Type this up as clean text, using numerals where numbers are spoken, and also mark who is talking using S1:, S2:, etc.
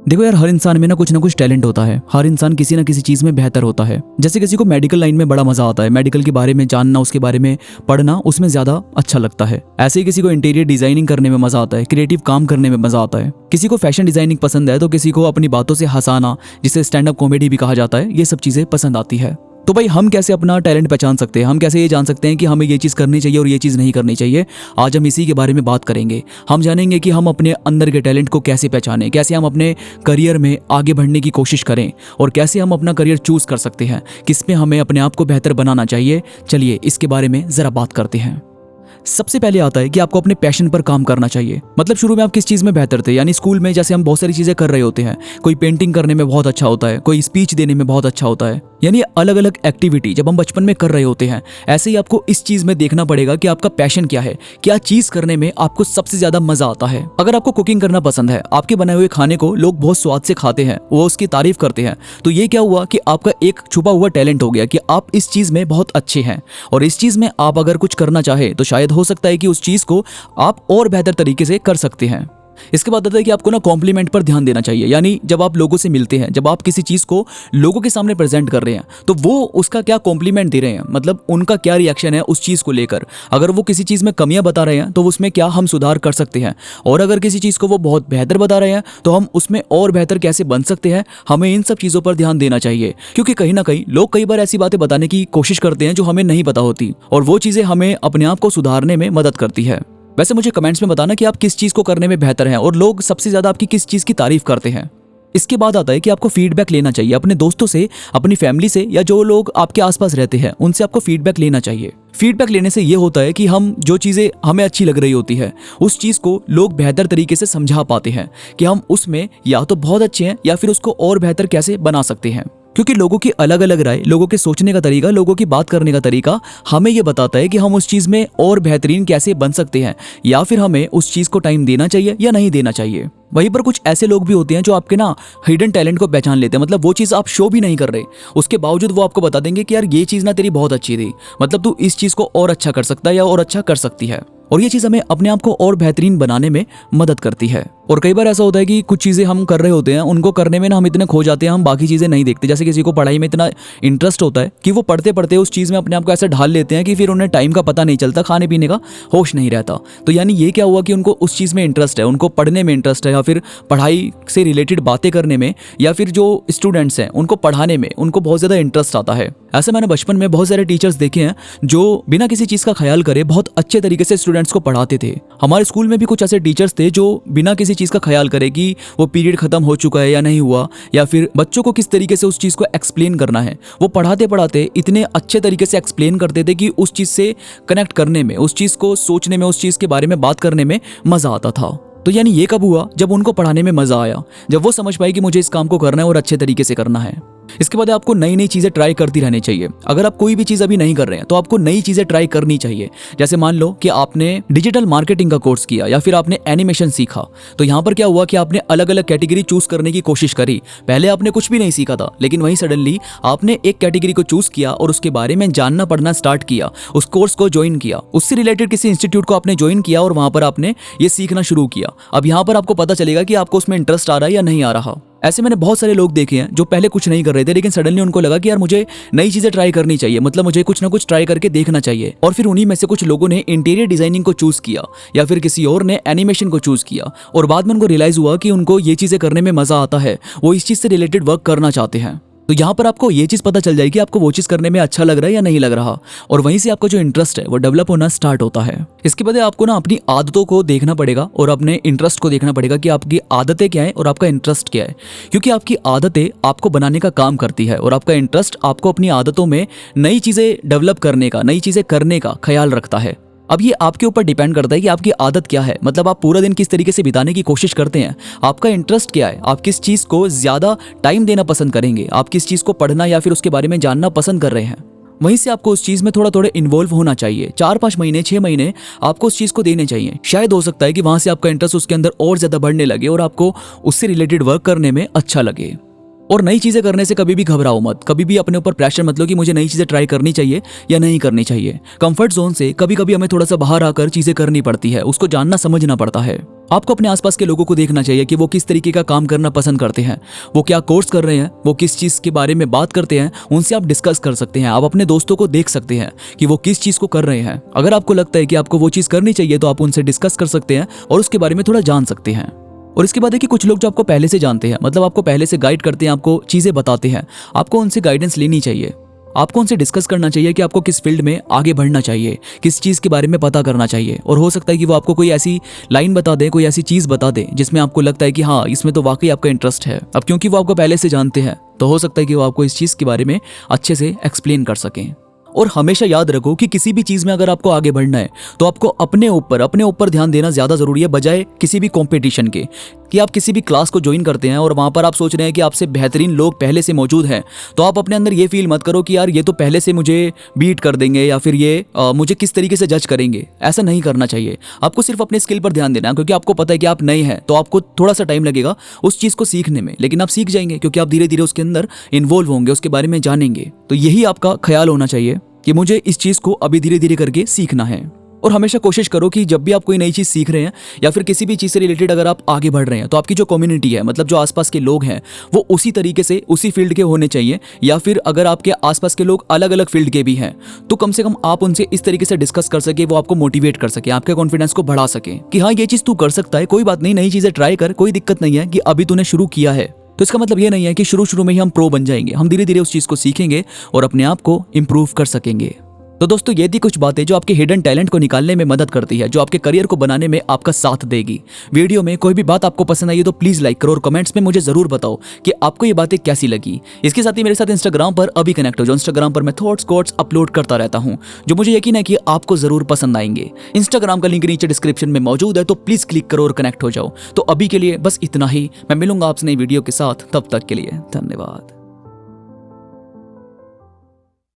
S1: देखो यार, हर इंसान में ना कुछ टैलेंट होता है। हर इंसान किसी ना किसी चीज़ में बेहतर होता है। जैसे किसी को मेडिकल लाइन में बड़ा मजा आता है, मेडिकल के बारे में जानना, उसके बारे में पढ़ना उसमें ज़्यादा अच्छा लगता है। ऐसे ही किसी को इंटीरियर डिजाइनिंग करने में मजा आता है, क्रिएटिव काम करने में मजा आता है। किसी को फैशन डिजाइनिंग पसंद है तो किसी को अपनी बातों से हंसाना, जिसे स्टैंड अप कॉमेडी भी कहा जाता है, ये सब चीज़ें पसंद आती है। तो भाई हम कैसे अपना टैलेंट पहचान सकते हैं? हम कैसे ये जान सकते हैं कि हमें ये चीज़ करनी चाहिए और ये चीज़ नहीं करनी चाहिए? आज हम इसी के बारे में बात करेंगे। हम जानेंगे कि हम अपने अंदर के टैलेंट को कैसे पहचानें, कैसे हम अपने करियर में आगे बढ़ने की कोशिश करें और कैसे हम अपना करियर चूज कर सकते हैं, किस में हमें अपने आप को बेहतर बनाना चाहिए। चलिए इसके बारे में ज़रा बात करते हैं। सबसे पहले आता है कि आपको अपने पैशन पर काम करना चाहिए। मतलब शुरू में आप किस चीज़ में बेहतर थे, यानी स्कूल में जैसे हम बहुत सारी चीज़ें कर रहे होते हैं। कोई पेंटिंग करने में बहुत अच्छा होता है, कोई स्पीच देने में बहुत अच्छा होता है, यानी अलग अलग एक्टिविटी जब हम बचपन में कर रहे होते हैं। ऐसे ही आपको इस चीज़ में देखना पड़ेगा कि आपका पैशन क्या है, क्या चीज़ करने में आपको सबसे ज़्यादा मजा आता है। अगर आपको कुकिंग करना पसंद है, आपके बनाए हुए खाने को लोग बहुत स्वाद से खाते हैं, वो उसकी तारीफ करते हैं, तो ये क्या हुआ कि आपका एक छुपा हुआ टैलेंट हो गया कि आप इस चीज़ में बहुत अच्छे हैं। और इस चीज़ में आप अगर कुछ करना चाहे तो शायद हो सकता है कि उस चीज़ को आप और बेहतर तरीके से कर सकते हैं। इसके बाद आता है कि आपको ना कॉम्प्लीमेंट पर ध्यान देना चाहिए। यानी जब आप लोगों से मिलते हैं, जब आप किसी चीज़ को लोगों के सामने प्रेजेंट कर रहे हैं, तो वो उसका क्या कॉम्प्लीमेंट दे रहे हैं, मतलब उनका क्या रिएक्शन है उस चीज़ को लेकर। अगर वो किसी चीज़ में कमियां बता रहे हैं तो उसमें क्या हम सुधार कर सकते हैं, और अगर किसी चीज़ को वो बहुत बेहतर बता रहे हैं तो हम उसमें और बेहतर कैसे बन सकते हैं। हमें इन सब चीज़ों पर ध्यान देना चाहिए, क्योंकि कहीं ना कहीं लोग कई बार ऐसी बातें बताने की कोशिश करते हैं जो हमें नहीं पता होती, और वो चीज़ें हमें अपने आप को सुधारने में मदद करती है। वैसे मुझे कमेंट्स में बताना कि आप किस चीज़ को करने में बेहतर हैं और लोग सबसे ज़्यादा आपकी किस चीज़ की तारीफ करते हैं। इसके बाद आता है कि आपको फीडबैक लेना चाहिए अपने दोस्तों से, अपनी फैमिली से, या जो लोग आपके आसपास रहते हैं उनसे आपको फीडबैक लेना चाहिए। फीडबैक लेने से ये होता है कि हम जो चीज़ें हमें अच्छी लग रही होती है उस चीज़ को लोग बेहतर तरीके से समझा पाते हैं कि हम उसमें या तो बहुत अच्छे हैं या फिर उसको और बेहतर कैसे बना सकते हैं। क्योंकि लोगों की अलग अलग राय, लोगों के सोचने का तरीका, लोगों की बात करने का तरीका हमें यह बताता है कि हम उस चीज़ में और बेहतरीन कैसे बन सकते हैं, या फिर हमें उस चीज़ को टाइम देना चाहिए या नहीं देना चाहिए। वहीं पर कुछ ऐसे लोग भी होते हैं जो आपके ना हिडन टैलेंट को पहचान लेते हैं। मतलब वो चीज़ आप शो भी नहीं कर रहे, उसके बावजूद वो आपको बता देंगे कि यार ये चीज़ ना तेरी बहुत अच्छी थी, मतलब तू इस चीज़ को और अच्छा कर सकता है या और अच्छा कर सकती है। और ये चीज़ हमें अपने आप को और बेहतरीन बनाने में मदद करती है। और कई बार ऐसा होता है कि कुछ चीज़ें हम कर रहे होते हैं, उनको करने में ना हम इतने खो जाते हैं, हम बाकी चीज़ें नहीं देखते। जैसे किसी को पढ़ाई में इतना इंटरेस्ट होता है कि वो पढ़ते पढ़ते उस चीज़ में अपने आप को ऐसा ढाल लेते हैं कि फिर उन्हें टाइम का पता नहीं चलता, खाने पीने का होश नहीं रहता। तो यानी ये क्या हुआ कि उनको उस चीज़ में इंटरेस्ट है, उनको पढ़ने में इंटरेस्ट है, या फिर पढ़ाई से रिलेटेड बातें करने में, या फिर जो स्टूडेंट्स हैं उनको पढ़ाने में उनको बहुत ज़्यादा इंटरेस्ट आता है। ऐसे मैंने बचपन में बहुत सारे टीचर्स देखे हैं जो बिना किसी चीज़ का ख्याल करे बहुत अच्छे तरीके से स्टूडेंट्स को पढ़ाते थे। हमारे स्कूल में भी कुछ ऐसे टीचर्स थे जो बिना किसी चीज़ का ख्याल करे कि वो पीरियड खत्म हो चुका है या नहीं हुआ, या फिर बच्चों को किस तरीके से उस चीज़ को एक्सप्लेन करना है, वो पढ़ाते पढ़ाते इतने अच्छे तरीके से एक्सप्लेन करते थे कि उस चीज़ से कनेक्ट करने में, उस चीज़ को सोचने में, उस चीज़ के बारे में बात करने में मज़ा आता था। तो यानी ये कब हुआ? जब उनको पढ़ाने में मज़ा आया, जब वो समझ पाए कि मुझे इस काम को करना है और अच्छे तरीके से करना है। इसके बाद आपको नई नई चीज़ें ट्राई करती रहनी चाहिए। अगर आप कोई भी चीज़ अभी नहीं कर रहे हैं तो आपको नई चीज़ें ट्राई करनी चाहिए। जैसे मान लो कि आपने डिजिटल मार्केटिंग का कोर्स किया या फिर आपने एनिमेशन सीखा, तो यहाँ पर क्या हुआ कि आपने अलग अलग कैटेगरी चूज करने की कोशिश करी। पहले आपने कुछ भी नहीं सीखा था, लेकिन वहीं सडनली आपने एक कैटेगरी को चूज किया और उसके बारे में जानना पढ़ना स्टार्ट किया, उस कोर्स को ज्वाइन किया, उससे रिलेटेड किसी इंस्टीट्यूट को आपने ज्वाइन किया और वहां पर आपने ये सीखना शुरू किया। अब यहाँ पर आपको पता चलेगा कि आपको उसमें इंटरेस्ट आ रहा है या नहीं आ रहा। ऐसे मैंने बहुत सारे लोग देखे हैं जो पहले कुछ नहीं कर रहे थे, लेकिन सडनली उनको लगा कि यार मुझे नई चीज़ें ट्राई करनी चाहिए, मतलब मुझे कुछ ना कुछ ट्राई करके देखना चाहिए। और फिर उन्हीं में से कुछ लोगों ने इंटीरियर डिजाइनिंग को चूज़ किया, या फिर किसी और ने एनिमेशन को चूज़ किया, और बाद में उनको रियलाइज़ हुआ कि उनको ये चीज़ें करने में मज़ा आता है, वो इस चीज़ से रिलेटेड वर्क करना चाहते हैं। तो यहाँ पर आपको ये चीज़ पता चल जाएगी कि आपको वो चीज़ करने में अच्छा लग रहा है या नहीं लग रहा, और वहीं से आपका जो इंटरेस्ट है वो डेवलप होना स्टार्ट होता है। इसके बाद आपको ना अपनी आदतों को देखना पड़ेगा और अपने इंटरेस्ट को देखना पड़ेगा कि आपकी आदतें क्या है और आपका इंटरेस्ट क्या है। क्योंकि आपकी आदतें आपको बनाने का काम करती है और आपका इंटरेस्ट आपको अपनी आदतों में नई चीज़ें डेवलप करने का, नई चीज़ें करने का ख्याल रखता है। अब ये आपके ऊपर डिपेंड करता है कि आपकी आदत क्या है, मतलब आप पूरा दिन किस तरीके से बिताने की कोशिश करते हैं, आपका इंटरेस्ट क्या है, आप किस चीज़ को ज़्यादा टाइम देना पसंद करेंगे, आप किस चीज़ को पढ़ना या फिर उसके बारे में जानना पसंद कर रहे हैं। वहीं से आपको उस चीज़ में थोड़ा इन्वॉल्व होना चाहिए। 4-5 महीने 6 महीने आपको उस चीज़ को देने चाहिए। शायद हो सकता है कि वहाँ से आपका इंटरेस्ट उसके अंदर और ज़्यादा बढ़ने लगे और आपको उससे रिलेटेड वर्क करने में अच्छा लगे। और नई चीज़ें करने से कभी भी घबराओ मत, कभी भी अपने ऊपर प्रेशर मत लो कि मुझे नई चीज़ें ट्राई करनी चाहिए या नहीं करनी चाहिए। कंफर्ट जोन से कभी कभी हमें थोड़ा सा बाहर आकर चीज़ें करनी पड़ती है, उसको जानना समझना पड़ता है। आपको अपने आसपास के लोगों को देखना चाहिए कि वो किस तरीके का काम करना पसंद करते हैं, वो क्या कोर्स कर रहे हैं, वो किस चीज़ के बारे में बात करते हैं, उनसे आप डिस्कस कर सकते हैं। आप अपने दोस्तों को देख सकते हैं कि वो किस चीज़ को कर रहे हैं। अगर आपको लगता है कि आपको वो चीज़ करनी चाहिए तो आप उनसे डिस्कस कर सकते हैं और उसके बारे में थोड़ा जान सकते हैं। और इसके बाद है कि कुछ लोग जो आपको पहले से जानते हैं, मतलब आपको पहले से गाइड करते हैं, आपको चीज़ें बताते हैं, आपको उनसे गाइडेंस लेनी चाहिए। आपको उनसे डिस्कस करना चाहिए कि आपको किस फील्ड में आगे बढ़ना चाहिए, किस चीज़ के बारे में पता करना चाहिए। और हो सकता है कि वो आपको कोई ऐसी लाइन बता दें, कोई ऐसी चीज़ बता दें जिसमें आपको लगता है कि हाँ, इसमें तो वाकई आपका इंटरेस्ट है। अब क्योंकि वो आपको पहले से जानते हैं तो हो सकता है कि वो आपको इस चीज़ के बारे में अच्छे से एक्सप्लेन कर सकें। और हमेशा याद रखो कि किसी भी चीज़ में अगर आपको आगे बढ़ना है तो आपको अपने ऊपर ध्यान देना ज़्यादा ज़रूरी है, बजाय किसी भी कंपटीशन के। कि आप किसी भी क्लास को ज्वाइन करते हैं और वहाँ पर आप सोच रहे हैं कि आपसे बेहतरीन लोग पहले से मौजूद हैं, तो आप अपने अंदर ये फील मत करो कि यार ये तो पहले से मुझे बीट कर देंगे या फिर ये मुझे किस तरीके से जज करेंगे। ऐसा नहीं करना चाहिए। आपको सिर्फ अपने स्किल पर ध्यान देना है, क्योंकि आपको पता है कि आप नए हैं तो आपको थोड़ा सा टाइम लगेगा उस चीज़ को सीखने में, लेकिन आप सीख जाएंगे क्योंकि आप धीरे धीरे उसके अंदर इन्वॉल्व होंगे, उसके बारे में जानेंगे। तो यही आपका ख्याल होना चाहिए कि मुझे इस चीज़ को अभी धीरे धीरे करके सीखना है। और हमेशा कोशिश करो कि जब भी आप कोई नई चीज़ सीख रहे हैं या फिर किसी भी चीज़ से रिलेटेड अगर आप आगे बढ़ रहे हैं तो आपकी जो कम्युनिटी है, मतलब जो आसपास के लोग हैं, वो उसी तरीके से उसी फील्ड के होने चाहिए। या फिर अगर आपके आसपास के लोग अलग अलग फील्ड के भी हैं तो कम से कम आप उनसे इस तरीके से डिस्कस कर सके, वो आपको मोटिवेट कर सके, आपके कॉन्फिडेंस को बढ़ा सके कि हाँ, ये चीज़ तू कर सकता है, कोई बात नहीं, नई चीज़ें ट्राई कर, कोई दिक्कत नहीं है कि अभी तूने शुरू किया है। तो इसका मतलब ये नहीं है कि शुरू में ही हम प्रो बन जाएंगे। हम धीरे धीरे उस चीज़ को सीखेंगे और अपने आप को इम्प्रूव कर सकेंगे। तो दोस्तों, ये थी कुछ बातें जो आपके हिडन टैलेंट को निकालने में मदद करती है, जो आपके करियर को बनाने में आपका साथ देगी। वीडियो में कोई भी बात आपको पसंद आई तो प्लीज लाइक करो और कमेंट्स में मुझे जरूर बताओ कि आपको ये बातें कैसी लगी। इसके साथ ही मेरे साथ इंस्टाग्राम पर अभी कनेक्ट हो जाओ। इंस्टाग्राम पर मैं थॉट्स कोट्स अपलोड करता रहता हूँ, जो मुझे यकीन है कि आपको जरूर पसंद आएंगे। इंस्टाग्राम का लिंक नीचे डिस्क्रिप्शन में मौजूद है, तो प्लीज क्लिक करो और कनेक्ट हो जाओ। तो अभी के लिए बस इतना ही। मैं मिलूंगा आपसे नई वीडियो के साथ, तब तक के लिए धन्यवाद।